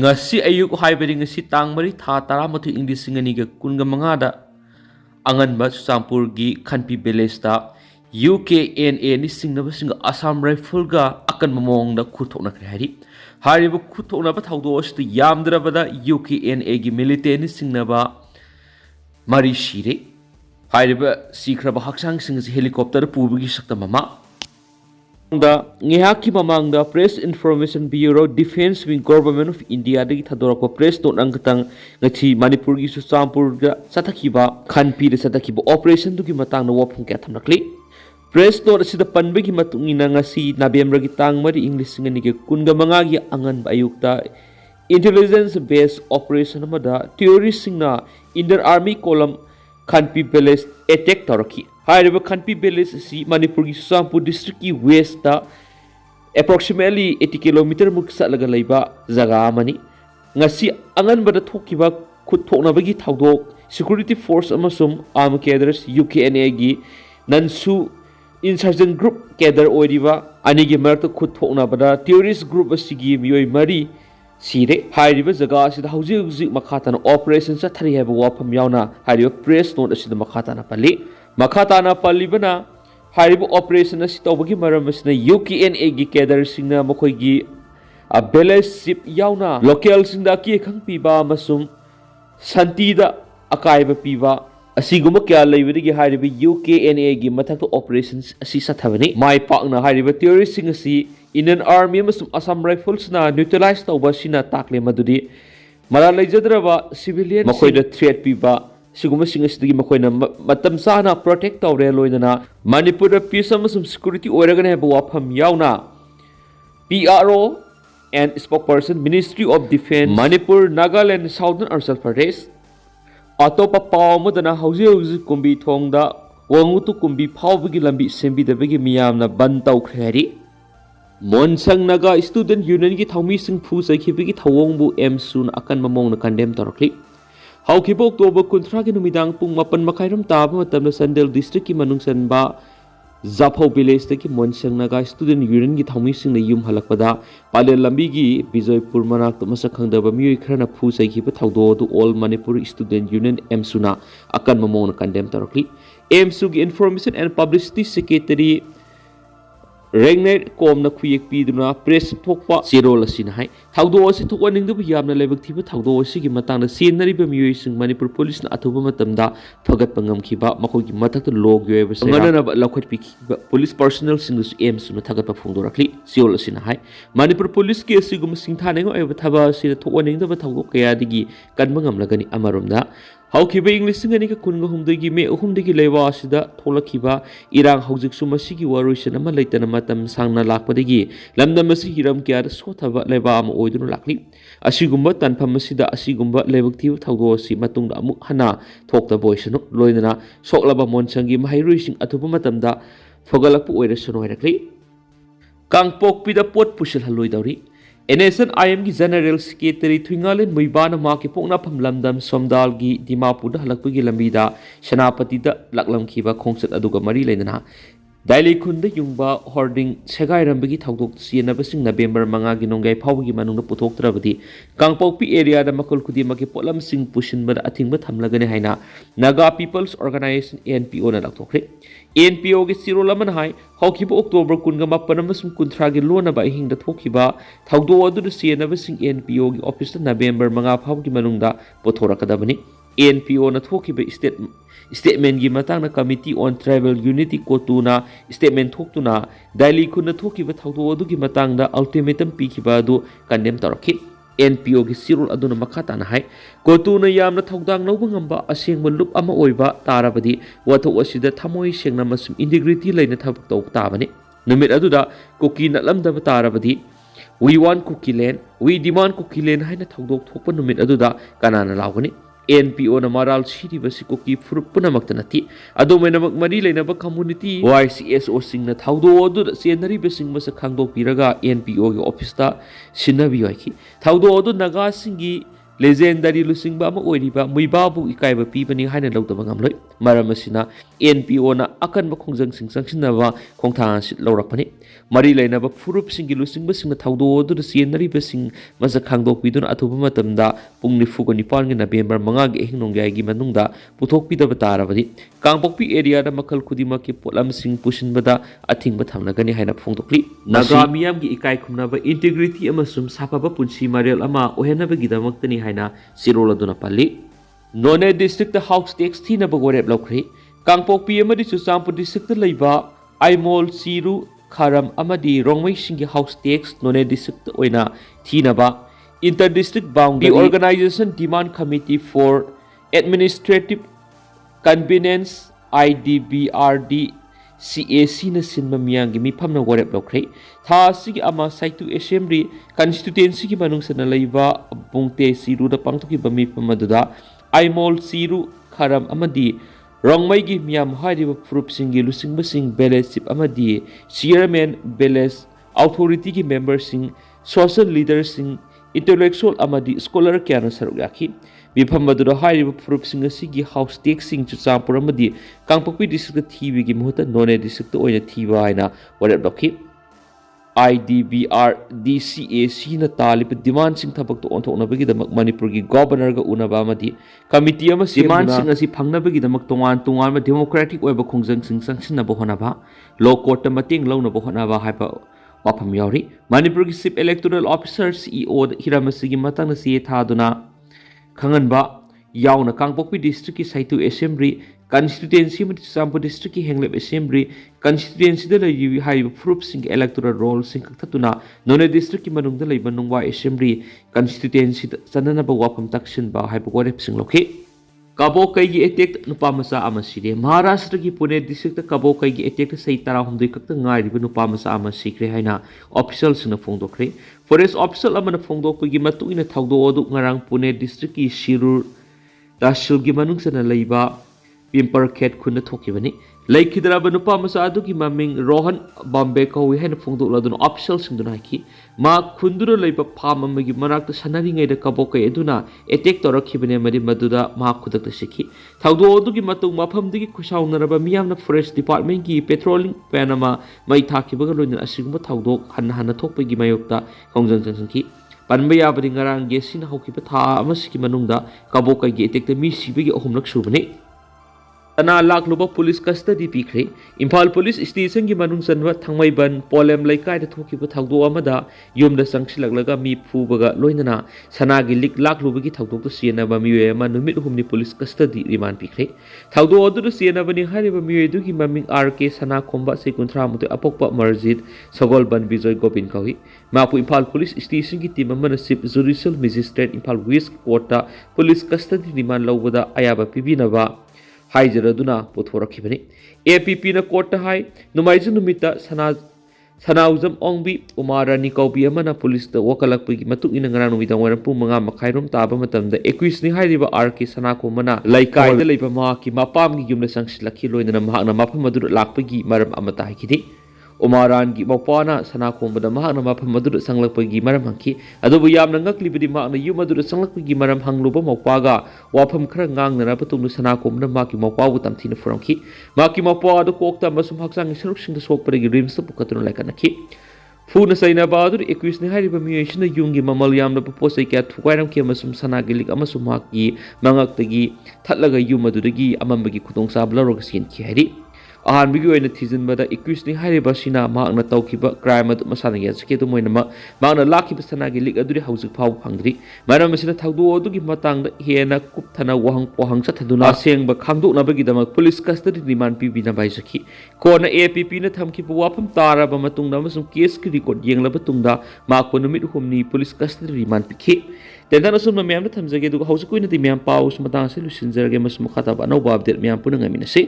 ngasi ayuk haibari ngasi tangmari tha taramatu English singaniga kunga mangada anganba Sampur gi Khanpi village da UKNA ni singnaba singa Assam Rifle ga akan mamong da khuthokna khari hariba khuthokna ba thawdo asti yamdrabada UKNA gi military ni singnaba mari shire hariba sikraba haksang singa helicopter pubugi sakta mama da ngehaki mamang da Press Information Bureau Defense Wing Government of India dagi thadorako press note angkatang ngachi Manipur gi Sampur ga sathakiba Khanpi da sathakiba operation dugi matang na wapung kya thamnakli press note asida panbegi matungina ngasi November gi tangmari English ngani ge kunga manga gi angan ba ayukta intelligence based operation amada terrorist singna Indian Army column Khanpi village attack taraki hariba Khanpi village si Manipur gi Sampur district ki west da approximately 80 km muk salaga leiba jaga amani ngasi angan bada thokiba khuthokna bagi thawdok security force amasum arm cadres UKNA gi nansu insurgent group cadre oiriba anigi marta khuthokna bada terrorist group asigi miyoi mari sire hariba jaga asida hauji makhatana operation sa thari haba wafam yauna hariba press note asida makhatana pali makhatana palibana hariba operation asi tawbagi maram asina UKNA gi cadre singna mokoi gi a village ship yauna local singda ki khang piba masum santida akaiba piba asiguma kya leibidigi hariba UKNA gi mathakto operations asi sathabani mai pakna hariba terrorist sing asi Indian Army amasum Assam Rifles na neutralize tawba sina takle madudi mara leijadraba civilian makoida threat piba siguma sing asidigi makoina matam sana protect tawre loinana Manipur peace amasum security oiragane ba wafam yauna PRO and spokesperson Ministry of Defense Manipur Nagaland Southern Arunachal Pradesh Atopa paw madana hauji kumbi thongda wangutu kumbi phawbagi lambi sembidabagi miyamna ban tawkhari Monsang Naga Student Union gi thawmi sing phu saikibagi thawongbu emsun akan mamongna condemn tarakli haukiba October 13 gi numidang pung 8 makairam taba matamna Sandel district ki manungsan ba Zapho village ki Monsang Naga Student Union gi thawmi sing na yum halakpada Palel lambi gi Bijoypur manak to masa khangdaba miyoi khrana phu saikhiba thawdo du All Manipur Student Union emsuna akan mamongna condemn tarakli emsu gi Information and Publicity Secretary Regnet komna khuyek piduna press thokpa zero lasina hai thawdo asi thokwa ningdu yamna lebak thiba thawdo asi gi matangna senari ba miyoi sing Manipur police na athuba matamda phagat pangam khiba makoi gi mathak log yoy ba ngana na lakhot pi police personnel sing em suna thagat pa phungdo rakli zero lasina hai Manipur police ke asi gum sing thane ngo eba thaba asi thokwa ningdu ba thawdo kaya digi kanba ngam lagani amaromda haukiba English singani ka kunga humdagi me humdagi lewa asida tholakhiba irang haujik sumasi gi waroisan ama leitana matam sangna lakpadagi lamdam asi hiram kya sothaba leba am oidunu lakli asigumba tanpham asida asigumba lebak thiu thawdo asi matungda amuk hana thokta boysanu loinana soklaba monsangi mahairuising athuba matamda fogalakpu oirasunu oirakli kangpok pida pot pusil haloi dauri NSN IM की general secretary थुंगालिन मुइबाना मा के पोंगना फमलमदम सोमदाल की दिमापुर दा हलकपगी लंबीदा शनापति दा लकलमखिबा खोंगसत अदुगा मरी लेना दाइली खुंद युंगबा hoarding सेगाइरंबगी थौदोक सियनबसिंग नवेम्बर 5 गी नोंगाई फावगी मानुंग पुथोक्तरबदी Kangpokpi area दा मकल खुदि मके पोलम सिंग पुशिनबद अथिंगबा थमलगने हाइना नागा पीपल्स ऑर्गेनाइजेशन NPO ना लक्थोखरे NPO गे सिरोलमन हाई हौखिबा अक्टोबर 19 अमसुम 30 गी लोनबा हिंगदा थोखिबा थौदो अदुद सियनबसिंग NPO गी ऑफिस दा नवेम्बर 5 फावगी मानुंगदा पुथोरकदबनी NPO na thokiba statement gi matang na committee on tribal unity kotuna statement thoktuna daily khuna thokiba thawdo adu gi matang da ultimatum pikhiba adu condemn tarakhi NPO gi sirul aduna makhata na hai kotuna yamna thawdang nobu ngamba asengba lup ama oiba tarabadi watho asida thamoi sengna masum integrity laina thabak taw tabani numit aduda koki nalamda tarabadi we want cookie land we demand cookie land haina thawdok thokpa numit aduda kanana lawgani NPO na maral siri basi ko ki frupuna magtanati ado may namak mari lay na ba community YCSO sing na thawdo odo senari basing masa khangdok piraga NPO gi office ta sinabi ki thawdo odo naga singi legendary lusingba ama oiriba muibabu ikaiba pibani haina lawdaba ngamloi maram asina NPO na akanba khongjang sing sangsinaba khongthang sit lawrakpani mari lainaba furup singi lusingba singna thawdo du sienari ba sing maja khangdok piduna athuba matamda pung nifu ko nipan gi November 5 gi hingnongyai gi manungda puthok pidaba tarabadi kangpokpi area da makal khudima ki polam sing pusinbada athingba thamnagani haina phongdokli naga miyam gi ikai khumnaba integrity amasum sapaba punsi marel ama ohenaba gi damaktani haina sirola duna palli None district house tax thina bagorep lokri kangpokpi amadi chusampur district leiba aimol siru kharam amadi rongmai singi house tax none district oina thina ba inter district boundary organization demand committee for administrative convenience IDBRD CAC na sinma miyangi mifam na gorep lokri tha sigi ama saitu assembly constituency ki manung sana leiba bungte siru da pangtuki ba mifam aduda aimol siru kharam amadi rongmai gi miyam hairiba frup singi lusing basing belesip amadi chairman beles authority ki member sing social leaders sing intellectual amadi scholar kyana saruk yakhi mifam madura hairiba frup sing asigi house tax sing chuchampur amadi kangpokpi district thibi gi muhota none district oina thiba haina warep lokhi IDBR DCAC na talib demand sing thabak to onthok bagi damak Manipur gi governor ga unaba amadi committee ama demand sing asi phangna bagi damak tongan ma democratic oiba khongjang sing sangsin na bohona ba law court ta mating launa bohona ba haipa wafam yauri Manipur gi chief electoral officer CEO hiramasi gi matang na si thaduna khangan ba yauna kangpokpi district ki saitu assembly constituency में चांपो district की हेंगलेब assembly constituency दा लई high frup sing electoral roll sing कथतुना नोने district की मनुंग दा लईबा नुंगवा assembly constituency चनना बा वापम तक्शन बा high बगोरेप सिंग लोके कबो कई की अटैक नुपा मसा अमा सिरे महाराष्ट्र की पुणे district कबो कई की अटैक सही तरह हमदे कक्त ngairiba nupa masa ama sikre haina official sina phongdokre forest official amana phongdok gi matu ina thawdo odu ngarang Pune district ki Shirur tahsil gi manung sana leiba Pimper Cat khunna thokibani laikhidraba nupa masa adu ki maming Rohan Bombay kawi haina phongdok laduna official singduna ki ma khundura leiba pham amagi manakta sanari ngai da kabokai aduna attack torakhibane mari maduda ma khudakta sikhi thawdo adu ki matung mafam digi khusaunaraba miyamna forest department ki patrolling panama mai thakibaga loina asiguma thawdok hanna thokpagi mayokta khongjang changki panba yabari ngarang gesina hokkiba tha amasiki manungda kabokai gi attack ta mi sibagi ahumlak subani Tana lakluba police custody pikre Imphal police station gi manung sanwa thangmaiban polem laikai da thokiba thawdo amada yumda sangsilaglaga mi phubaga loinana sanagi lik lakluba gi thawdok to siena ba miwe ma numit humni police custody remand pikre thawdo odu siena bani hariba miwe du gi maming RK sana khomba sekunthra mutu apokpa marjid sagolban Bijoy Gobin kawi mapu Imphal police station gi team amana chief judicial magistrate Imphal West Court ta police custody remand lawbada ayaba pibinaba Haijaraduna Pothorakibani. APP na court hai Numaizu Numita Sanauzam Ongbi Umara Nikobi Amana police the Wakalakpi Matu in Ranumita Warampu Manga Makairum Tabamatam the Equisni Haiba Arki Sanako Mana Laikai the Labamaki Mapam Gimla Sangsilakilo in the Mahana Mapamadur Lakpagi Maram Amatahiki Umaran gi mapana sana khombada mahana mapam madura sanglakpagi maram hangki adubu yamna ngaklibidi makna yu madura sanglakpagi maram hangluba mawpaga wafam khara ngangnara patungnu sana khomna maki mawpawu tamthina furamki maki mawpa adu kokta masum haksang saruk sokparegi rims pukatun laikanaki Funa saina badur equisni hariba miyashina yungi mamal yamna posai kya thukairam ke masum sana gilik amasum haki mangaktagi thatlaga yu maduragi amambagi khutong sabla rogasin ki hari ahan bigi oina thijinbada equisni hariba sina maakna tawkiba crime adu masana yaske tu moinama maakna lakhiba sanagi lik aduri haujik phau phangdri maram masina thawdu odugi matangda hena kupthana wahang chathaduna sengba khangdokna bagi damak police custody remand pibina baisaki kona APP na thamki wafam taraba matungda masum case ki record yenglaba tungda makpo numit humni police custody remand pikhi tendana summa miyamna thamjage du haujik koina ti miyam pau sumatang se lusinjarage masum khata ba no update miyam punanga minase